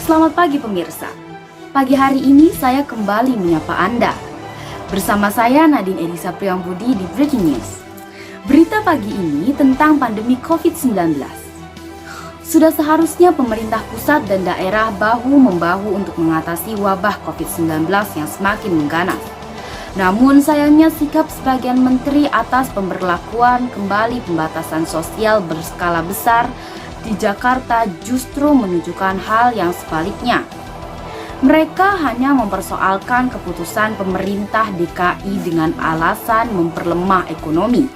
Selamat pagi pemirsa. Pagi hari ini saya kembali menyapa Anda. Bersama saya Nadine Elisa Priambudi di Breaking News. Berita pagi ini tentang pandemi COVID-19. Sudah seharusnya pemerintah pusat dan daerah bahu-membahu untuk mengatasi wabah COVID-19 yang semakin mengganas. Namun sayangnya sikap sebagian menteri atas pemberlakuan kembali pembatasan sosial berskala besar di Jakarta justru menunjukkan hal yang sebaliknya. Mereka hanya mempersoalkan keputusan pemerintah DKI dengan alasan memperlemah ekonomi.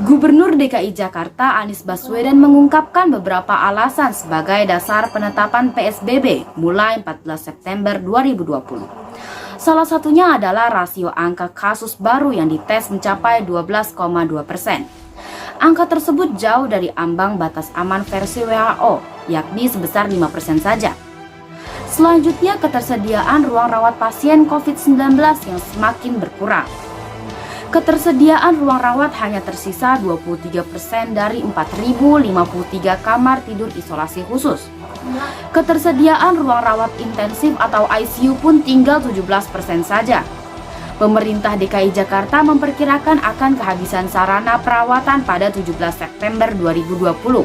Gubernur DKI Jakarta Anies Baswedan mengungkapkan beberapa alasan sebagai dasar penetapan PSBB mulai 14 September 2020. Salah satunya adalah rasio angka kasus baru yang dites mencapai 12,2%. Angka tersebut jauh dari ambang batas aman versi WHO, yakni sebesar 5% saja. Selanjutnya, ketersediaan ruang rawat pasien COVID-19 yang semakin berkurang. Ketersediaan ruang rawat hanya tersisa 23% dari 4.053 kamar tidur isolasi khusus. Ketersediaan ruang rawat intensif atau ICU pun tinggal 17% saja. Pemerintah DKI Jakarta memperkirakan akan kehabisan sarana perawatan pada 17 September 2020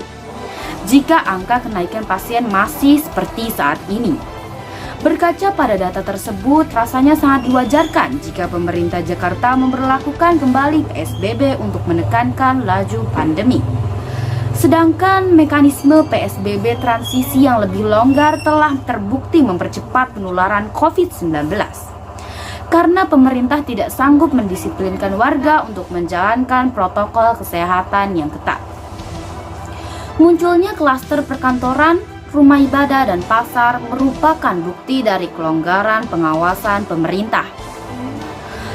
jika angka kenaikan pasien masih seperti saat ini. Berkaca pada data tersebut, rasanya sangat diwajarkan jika pemerintah Jakarta memberlakukan kembali PSBB untuk menekankan laju pandemi. Sedangkan mekanisme PSBB transisi yang lebih longgar telah terbukti mempercepat penularan COVID-19. Karena pemerintah tidak sanggup mendisiplinkan warga untuk menjalankan protokol kesehatan yang ketat. Munculnya klaster perkantoran, rumah ibadah, dan pasar merupakan bukti dari kelonggaran pengawasan pemerintah.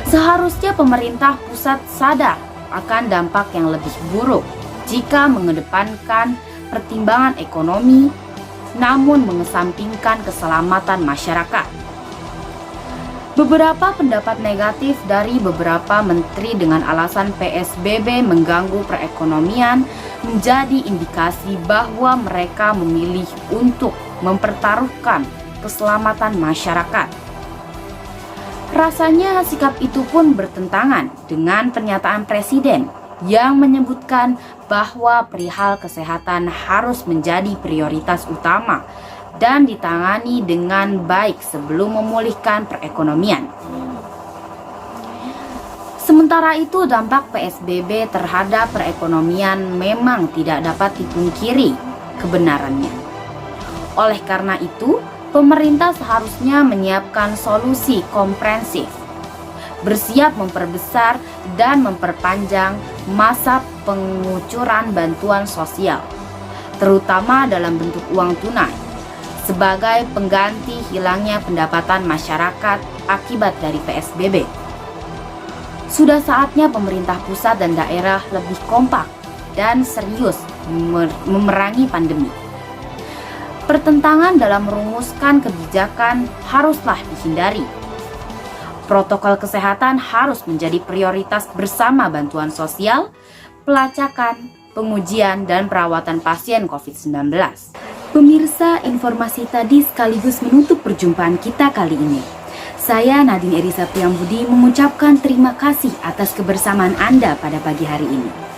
Seharusnya pemerintah pusat sadar akan dampak yang lebih buruk jika mengedepankan pertimbangan ekonomi, namun mengesampingkan keselamatan masyarakat. Beberapa pendapat negatif dari beberapa menteri dengan alasan PSBB mengganggu perekonomian menjadi indikasi bahwa mereka memilih untuk mempertaruhkan keselamatan masyarakat. Rasanya sikap itu pun bertentangan dengan pernyataan Presiden yang menyebutkan bahwa perihal kesehatan harus menjadi prioritas utama dan ditangani dengan baik sebelum memulihkan perekonomian. Sementara itu, dampak PSBB terhadap perekonomian memang tidak dapat dipungkiri kebenarannya. Oleh karena itu, pemerintah seharusnya menyiapkan solusi komprehensif, bersiap memperbesar dan memperpanjang masa pengucuran bantuan sosial, terutama dalam bentuk uang tunai, sebagai pengganti hilangnya pendapatan masyarakat akibat dari PSBB. Sudah saatnya pemerintah pusat dan daerah lebih kompak dan serius memerangi pandemi. Pertentangan dalam merumuskan kebijakan haruslah dihindari. Protokol kesehatan harus menjadi prioritas bersama bantuan sosial, pelacakan, pengujian, dan perawatan pasien COVID-19. Pemirsa, informasi tadi sekaligus menutup perjumpaan kita kali ini. Saya Nadine Elisa Priambudi mengucapkan terima kasih atas kebersamaan Anda pada pagi hari ini.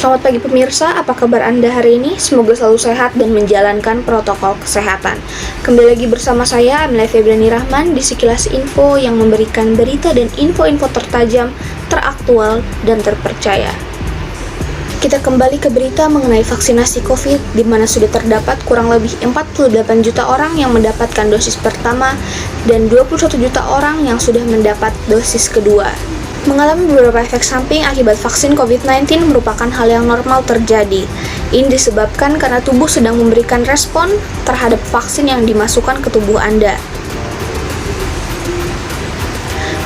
Selamat pagi pemirsa, apa kabar Anda hari ini? Semoga selalu sehat dan menjalankan protokol kesehatan. Kembali lagi bersama saya, Amelia Febriani Rahman, di Sekilas Info yang memberikan berita dan info-info tertajam, teraktual, dan terpercaya. Kita kembali ke berita mengenai vaksinasi COVID, di mana sudah terdapat kurang lebih 48 juta orang yang mendapatkan dosis pertama dan 21 juta orang yang sudah mendapat dosis kedua. Mengalami beberapa efek samping akibat vaksin COVID-19 merupakan hal yang normal terjadi. Ini disebabkan karena tubuh sedang memberikan respon terhadap vaksin yang dimasukkan ke tubuh Anda.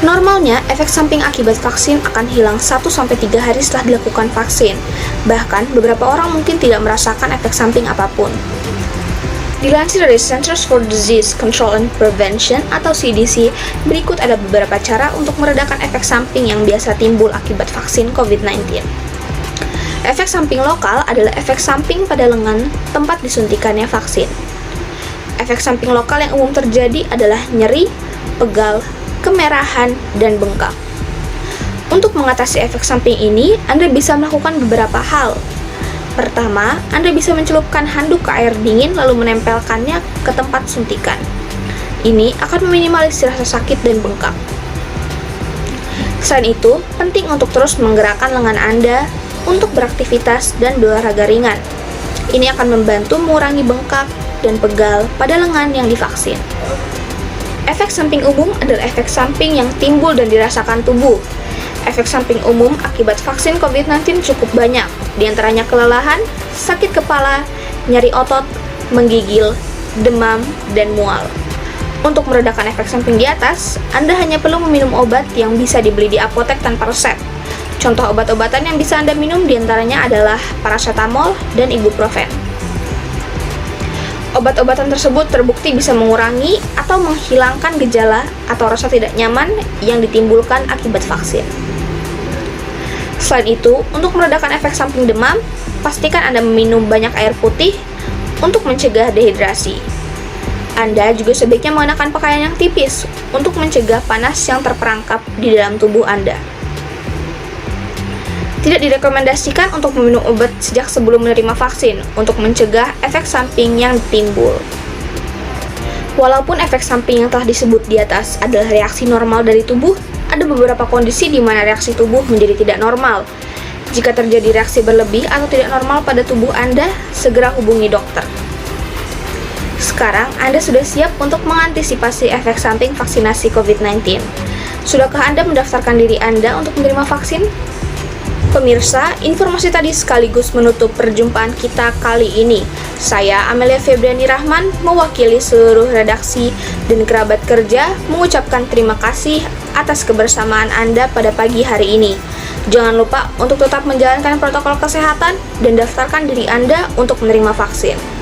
Normalnya, efek samping akibat vaksin akan hilang 1-3 hari setelah dilakukan vaksin. Bahkan, beberapa orang mungkin tidak merasakan efek samping apapun. Dilansir dari Centers for Disease Control and Prevention atau CDC, berikut ada beberapa cara untuk meredakan efek samping yang biasa timbul akibat vaksin COVID-19. Efek samping lokal adalah efek samping pada lengan tempat disuntikannya vaksin. Efek samping lokal yang umum terjadi adalah nyeri, pegal, kemerahan, dan bengkak. Untuk mengatasi efek samping ini, Anda bisa melakukan beberapa hal. Pertama, Anda bisa mencelupkan handuk ke air dingin lalu menempelkannya ke tempat suntikan. Ini akan meminimalisir rasa sakit dan bengkak. Selain itu, penting untuk terus menggerakkan lengan Anda untuk beraktivitas dan berolahraga ringan. Ini akan membantu mengurangi bengkak dan pegal pada lengan yang divaksin. Efek samping umum adalah efek samping yang timbul dan dirasakan tubuh. Efek samping umum akibat vaksin COVID-19 cukup banyak, diantaranya kelelahan, sakit kepala, nyeri otot, menggigil, demam, dan mual. Untuk meredakan efek samping di atas, Anda hanya perlu meminum obat yang bisa dibeli di apotek tanpa resep. Contoh obat-obatan yang bisa Anda minum diantaranya adalah paracetamol dan ibuprofen. Obat-obatan tersebut terbukti bisa mengurangi atau menghilangkan gejala atau rasa tidak nyaman yang ditimbulkan akibat vaksin. Selain itu, untuk meredakan efek samping demam, pastikan Anda meminum banyak air putih untuk mencegah dehidrasi. Anda juga sebaiknya mengenakan pakaian yang tipis untuk mencegah panas yang terperangkap di dalam tubuh Anda. Tidak direkomendasikan untuk meminum obat sejak sebelum menerima vaksin untuk mencegah efek samping yang timbul. Walaupun efek samping yang telah disebut di atas adalah reaksi normal dari tubuh, ada beberapa kondisi di mana reaksi tubuh menjadi tidak normal. Jika terjadi reaksi berlebih atau tidak normal pada tubuh Anda, segera hubungi dokter. Sekarang, Anda sudah siap untuk mengantisipasi efek samping vaksinasi COVID-19. Sudahkah Anda mendaftarkan diri Anda untuk menerima vaksin? Pemirsa, informasi tadi sekaligus menutup perjumpaan kita kali ini. Saya, Amelia Febriani Rahman, mewakili seluruh redaksi dan kerabat kerja, mengucapkan terima kasih atas kebersamaan Anda pada pagi hari ini. Jangan lupa untuk tetap menjalankan protokol kesehatan dan daftarkan diri Anda untuk menerima vaksin.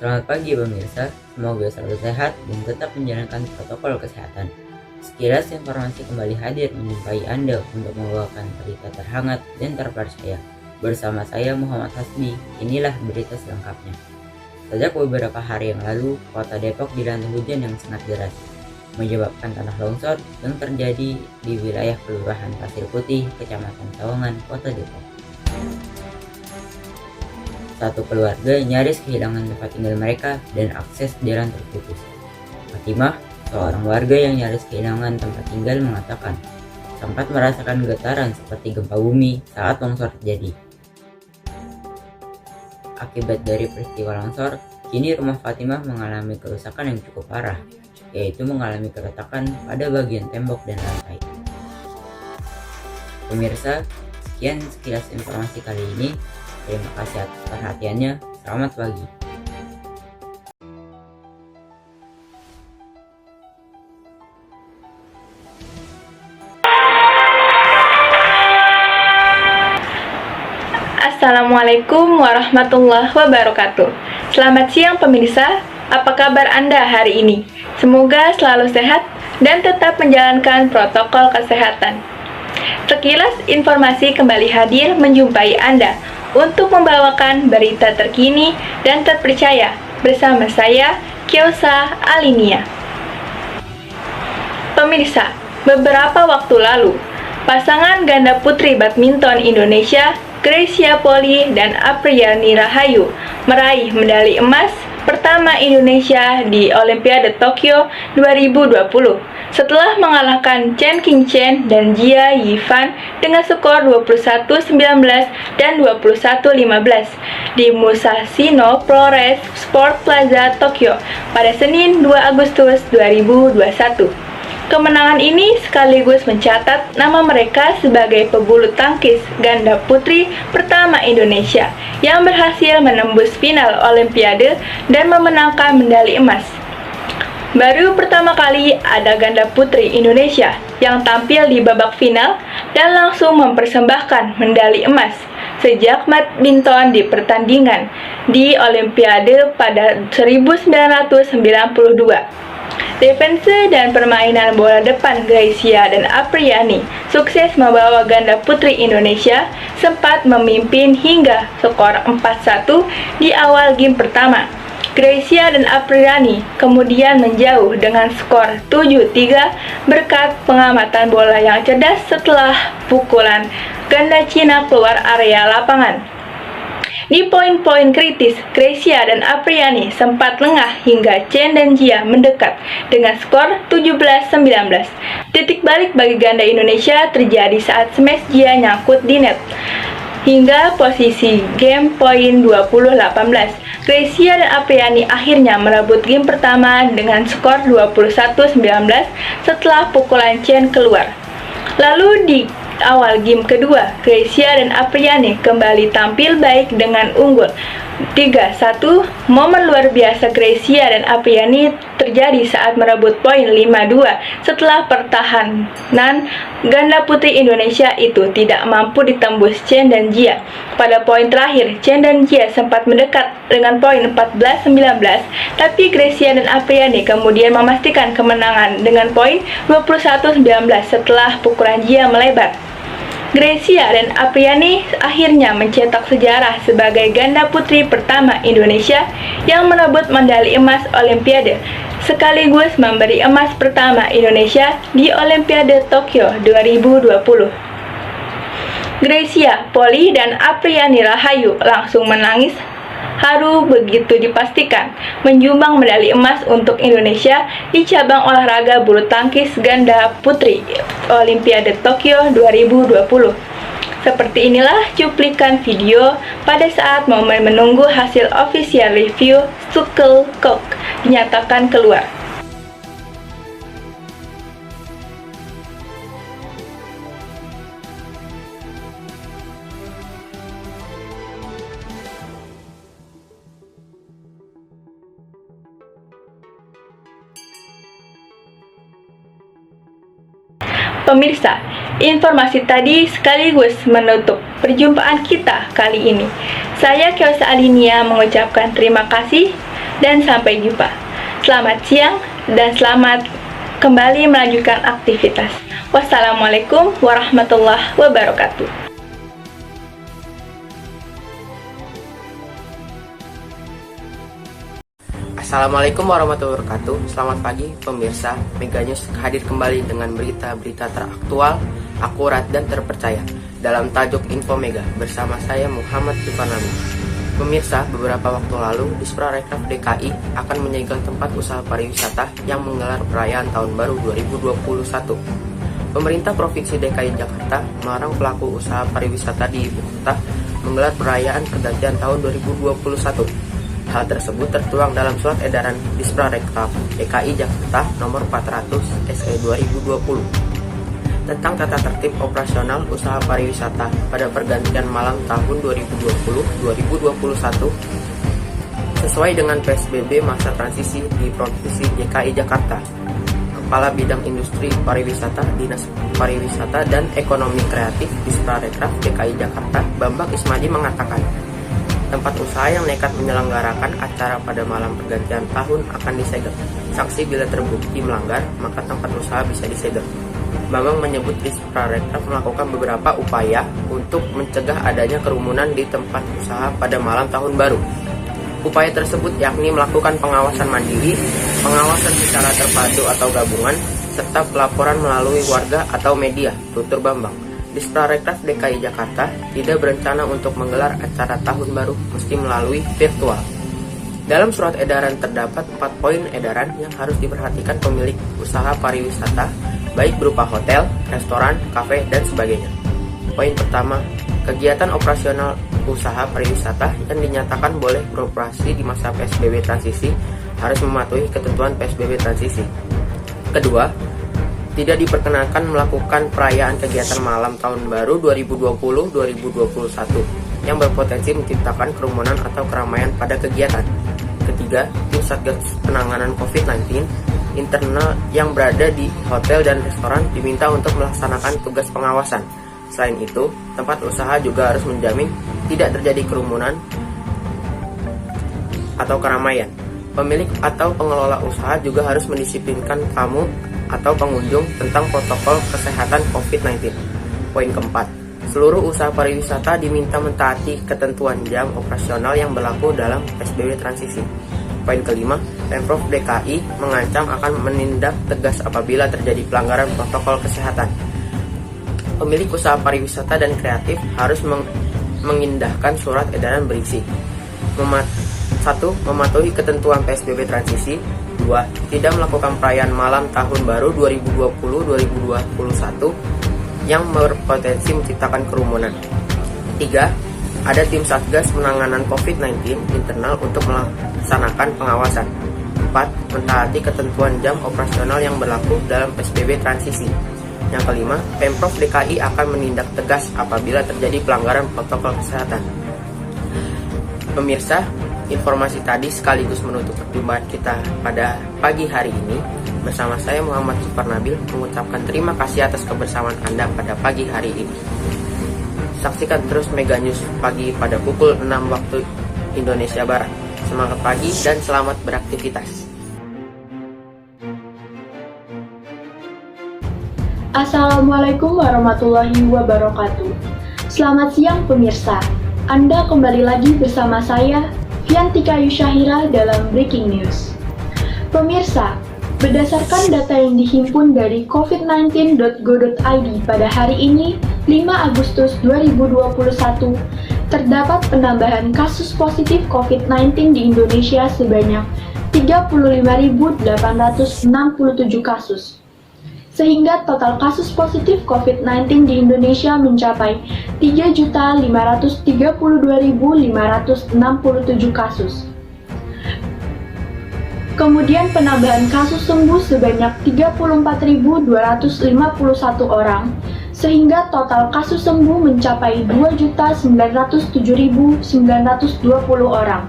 Selamat pagi pemirsa, semoga selalu sehat dan tetap menjalankan protokol kesehatan. Sekilas informasi kembali hadir menjumpai Anda untuk membawakan berita terhangat dan terpercaya. Bersama saya Muhammad Hasbi, inilah berita selengkapnya. Sejak beberapa hari yang lalu, kota Depok dilanda hujan yang sangat deras, menyebabkan tanah longsor yang terjadi di wilayah Kelurahan Pasir Putih, Kecamatan Sawangan, Kota Depok. Satu keluarga nyaris kehilangan tempat tinggal mereka dan akses jalan terputus. Fatimah, seorang warga yang nyaris kehilangan tempat tinggal, mengatakan sempat merasakan getaran seperti gempa bumi saat longsor terjadi. Akibat dari peristiwa longsor, kini rumah Fatimah mengalami kerusakan yang cukup parah, yaitu mengalami keretakan pada bagian tembok dan lantai. Pemirsa, sekian sekilas informasi kali ini. Terima kasih atas perhatiannya. Selamat pagi. Assalamualaikum warahmatullahi wabarakatuh. Selamat siang pemirsa, apa kabar Anda hari ini? Semoga selalu sehat dan tetap menjalankan protokol kesehatan. Sekilas informasi kembali hadir menjumpai Anda untuk membawakan berita terkini dan terpercaya bersama saya, Kyosa Alinia. Pemirsa, beberapa waktu lalu, pasangan ganda putri badminton Indonesia, Greysia Poli dan Apriani Rahayu, meraih medali emas pertama Indonesia di Olimpiade Tokyo 2020 setelah mengalahkan Chen Qingchen dan Jia Yifan dengan skor 21-19 dan 21-15 di Musashino Flores Sport Plaza Tokyo pada Senin 2 Agustus 2021. Kemenangan ini sekaligus mencatat nama mereka sebagai pebulu tangkis ganda putri pertama Indonesia yang berhasil menembus final Olimpiade dan memenangkan medali emas. Baru pertama kali ada ganda putri Indonesia yang tampil di babak final dan langsung mempersembahkan medali emas sejak badminton di pertandingan di Olimpiade pada 1992. Defense dan permainan bola depan Gracia dan Apriani sukses membawa ganda putri Indonesia sempat memimpin hingga skor 4-1 di awal game pertama. Gracia dan Apriani kemudian menjauh dengan skor 7-3 berkat pengamatan bola yang cerdas setelah pukulan ganda Cina keluar area lapangan. Di poin-poin kritis, Gracia dan Apriani sempat lengah hingga Chen dan Jia mendekat dengan skor 17-19. Titik balik bagi ganda Indonesia terjadi saat smash Jia nyangkut di net. Hingga posisi game poin 20-18, Gracia dan Apriani akhirnya merebut game pertama dengan skor 21-19 setelah pukulan Chen keluar. Lalu di awal game kedua, Gracia dan Apriani kembali tampil baik dengan unggul 3-1. Momen luar biasa Gracia dan Apriani terjadi saat merebut poin 5-2 setelah pertahanan ganda putri Indonesia itu tidak mampu ditembus Chen dan Jia. Pada poin terakhir, Chen dan Jia sempat mendekat dengan poin 14-19, tapi Gracia dan Apriani kemudian memastikan kemenangan dengan poin 21-19 setelah pukulan Jia melebar. Gracia dan Apriani akhirnya mencetak sejarah sebagai ganda putri pertama Indonesia yang merebut medali emas Olimpiade, sekaligus memberi emas pertama Indonesia di Olimpiade Tokyo 2020. Gracia Poli dan Apriani Rahayu langsung menangis haru begitu dipastikan menyumbang medali emas untuk Indonesia di cabang olahraga bulu tangkis ganda putri Olimpiade Tokyo 2020. Seperti inilah cuplikan video pada saat momen menunggu hasil official review Shuttlecock dinyatakan keluar. Pemirsa, informasi tadi sekaligus menutup perjumpaan kita kali ini. Saya Kyosa Alinia mengucapkan terima kasih dan sampai jumpa. Selamat siang dan selamat kembali melanjutkan aktivitas. Wassalamualaikum warahmatullahi wabarakatuh. Assalamualaikum warahmatullahi wabarakatuh. Selamat pagi pemirsa. Mega News hadir kembali dengan berita-berita teraktual, akurat dan terpercaya dalam tajuk Info Mega bersama saya Muhammad Tufanami. Pemirsa, beberapa waktu lalu Disprorekraf DKI akan menyegel tempat usaha pariwisata yang menggelar perayaan Tahun Baru 2021. Pemerintah Provinsi DKI Jakarta melarang pelaku usaha pariwisata di ibu kota menggelar perayaan pergantian tahun 2021. Hal tersebut tertuang dalam surat edaran Disprorekraf DKI Jakarta nomor 400 SE 2020 tentang tata tertib operasional usaha pariwisata pada pergantian malam tahun 2020-2021 sesuai dengan PSBB masa transisi di Provinsi DKI Jakarta. Kepala Bidang Industri Pariwisata Dinas Pariwisata dan Ekonomi Kreatif Disprorekraf DKI Jakarta Bambang Ismadi mengatakan, tempat usaha yang nekat menyelenggarakan acara pada malam pergantian tahun akan disegel. Sanksi bila terbukti melanggar, maka tempat usaha bisa disegel. Bambang menyebut Disprorekraf melakukan beberapa upaya untuk mencegah adanya kerumunan di tempat usaha pada malam tahun baru. Upaya tersebut yakni melakukan pengawasan mandiri, pengawasan secara terpadu atau gabungan, serta pelaporan melalui warga atau media, tutur Bambang. Disprorekraf DKI Jakarta tidak berencana untuk menggelar acara tahun baru meski melalui virtual. Dalam surat edaran terdapat 4 poin edaran yang harus diperhatikan pemilik usaha pariwisata, baik berupa hotel, restoran, kafe, dan sebagainya. Poin pertama, kegiatan operasional usaha pariwisata yang dinyatakan boleh beroperasi di masa PSBB transisi harus mematuhi ketentuan PSBB transisi. Kedua, tidak diperkenankan melakukan perayaan kegiatan malam tahun baru 2020-2021 yang berpotensi menciptakan kerumunan atau keramaian pada kegiatan. Ketiga, Tim Satgas Penanganan COVID-19 internal yang berada di hotel dan restoran diminta untuk melaksanakan tugas pengawasan. Selain itu, tempat usaha juga harus menjamin tidak terjadi kerumunan atau keramaian. Pemilik atau pengelola usaha juga harus mendisiplinkan tamu atau pengunjung tentang protokol kesehatan COVID-19. Poin keempat, seluruh usaha pariwisata diminta mentaati ketentuan jam operasional yang berlaku dalam PSBB transisi. Poin kelima, Pemprov DKI mengancam akan menindak tegas apabila terjadi pelanggaran protokol kesehatan. Pemilik usaha pariwisata dan kreatif harus mengindahkan surat edaran berisi 1. Mematuhi ketentuan PSBB transisi. 2. Tidak melakukan perayaan malam tahun baru 2020-2021 yang berpotensi menciptakan kerumunan. 3. Ada tim Satgas penanganan COVID-19 internal untuk melaksanakan pengawasan. 4. Mentaati ketentuan jam operasional yang berlaku dalam PSBB transisi. Yang kelima, Pemprov DKI akan menindak tegas apabila terjadi pelanggaran protokol kesehatan. Pemirsa, informasi tadi sekaligus menutup perjumpaan kita pada pagi hari ini. Bersama saya Muhammad Suparnabil mengucapkan terima kasih atas kebersamaan Anda pada pagi hari ini. Saksikan terus Mega News pagi pada pukul 6 waktu Indonesia Barat. Semangat pagi dan selamat beraktivitas. Assalamualaikum warahmatullahi wabarakatuh. Selamat siang pemirsa. Anda kembali lagi bersama saya, Fiantika Yusyahira dalam Breaking News. Pemirsa, berdasarkan data yang dihimpun dari covid19.go.id pada hari ini, 5 Agustus 2021, terdapat penambahan kasus positif COVID-19 di Indonesia sebanyak 35.867 kasus. Sehingga total kasus positif COVID-19 di Indonesia mencapai 3.532.567 kasus. Kemudian penambahan kasus sembuh sebanyak 34.251 orang, sehingga total kasus sembuh mencapai 2.907.920 orang.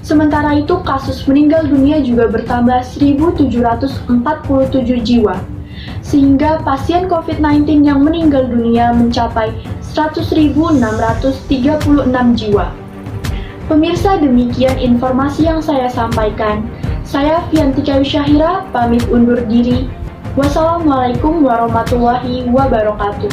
Sementara itu kasus meninggal dunia juga bertambah 1.747 jiwa, sehingga pasien COVID-19 yang meninggal dunia mencapai 100.636 jiwa. Pemirsa, demikian informasi yang saya sampaikan. Saya Fiantika Yusyahira pamit undur diri. Wassalamualaikum warahmatullahi wabarakatuh.